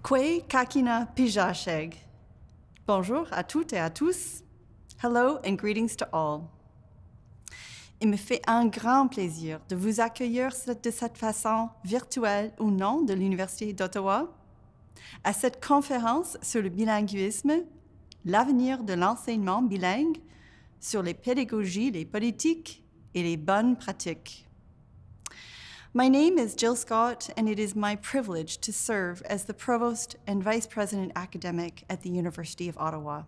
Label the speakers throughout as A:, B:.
A: Kwe kakina pijasheg. Bonjour à toutes et à tous. Hello and greetings to all. Il me fait un grand plaisir de vous accueillir de cette façon, virtuelle ou non, de l'Université d'Ottawa, à cette conférence sur le bilinguisme, l'avenir de l'enseignement bilingue, sur les pédagogies, les politiques et les bonnes pratiques. My name is Jill Scott, and it is my privilege to serve as the Provost and Vice President Academic at the University of Ottawa.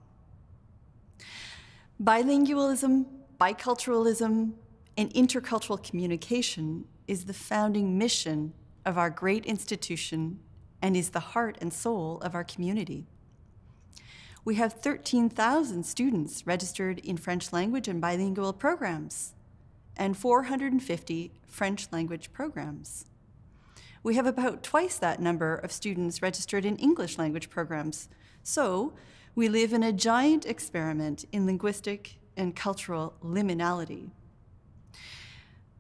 A: Bilingualism, biculturalism, and intercultural communication is the founding mission of our great institution and is the heart and soul of our community. We have 13,000 students registered in French language and bilingual programs, and 450 French language programs. We have about twice that number of students registered in English language programs, so we live in a giant experiment in linguistic and cultural liminality.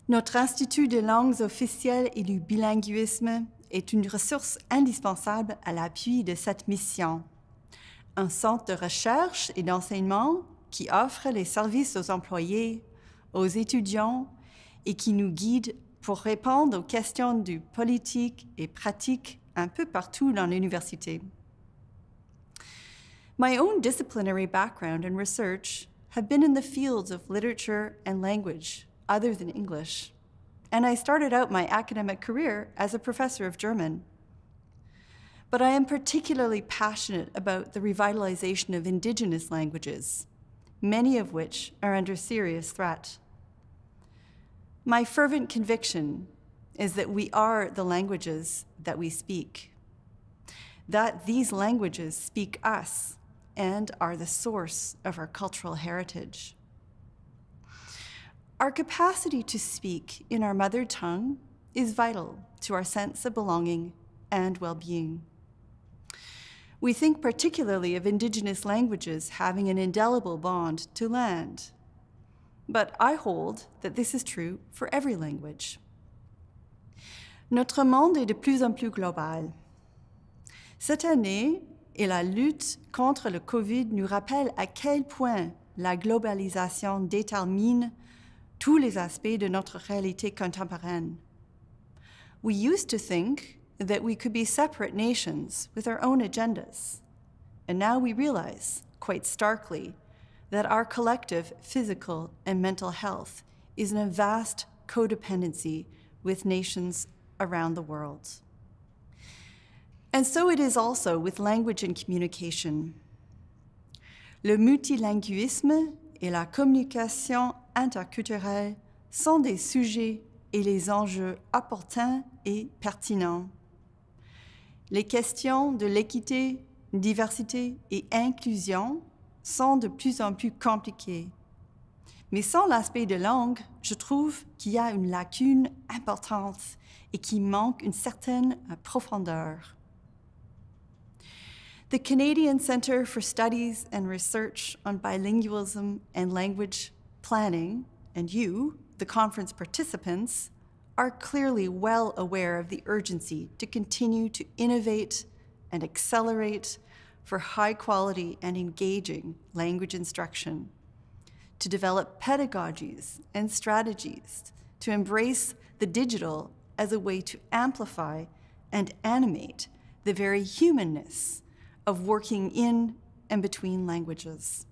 A: Notre Institut des langues officielles et du bilinguisme est une ressource indispensable à l'appui de cette mission. Un centre de recherche et d'enseignement qui offre les services aux employés, aux étudiants et qui nous guide pour répondre aux questions du politique et pratique un peu partout dans l'université. My own disciplinary background and research have been in the fields of literature and language other than English, and I started out my academic career as a professor of German. But I am particularly passionate about the revitalization of Indigenous languages, many of which are under serious threat. My fervent conviction is that we are the languages that we speak, that these languages speak us and are the source of our cultural heritage. Our capacity to speak in our mother tongue is vital to our sense of belonging and well-being. We think particularly of Indigenous languages having an indelible bond to land, but I hold that this is true for every language. Notre monde est de plus en plus global. Cette année et la lutte contre le Covid nous rappellent à quel point la globalisation détermine tous les aspects de notre réalité contemporaine. We used to think that we could be separate nations with our own agendas, and now we realize, quite starkly, that our collective physical and mental health is in a vast codependency with nations around the world. And so it is also with language and communication. Le multilinguisme et la communication interculturelle sont des sujets et les enjeux opportuns et pertinents. Les questions de l'équité, diversité et inclusion sont de plus en plus compliquées. Mais sans l'aspect de langue, je trouve qu'il y a une lacune importante et qu'il manque une certaine profondeur. The Canadian Centre for Studies and Research on Bilingualism and Language Planning, and you, the conference participants, are clearly well aware of the urgency to continue to innovate and accelerate for high quality and engaging language instruction, to develop pedagogies and strategies to embrace the digital as a way to amplify and animate the very humanness of working in and between languages.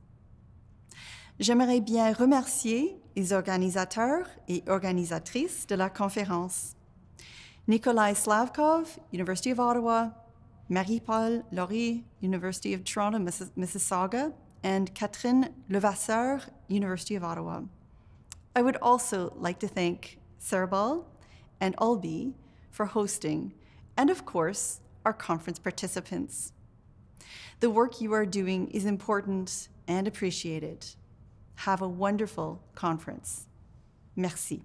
A: J'aimerais bien remercier les organisateurs et organisatrices de la conférence. Nikolay Slavkov, University of Ottawa, Marie-Paule, Lory, University of Toronto, Mississauga, and Catherine Levasseur, University of Ottawa. I would also like to thank CCERBAL and OLBI for hosting, and of course, our conference participants. The work you are doing is important and appreciated. Have a wonderful conference. Merci.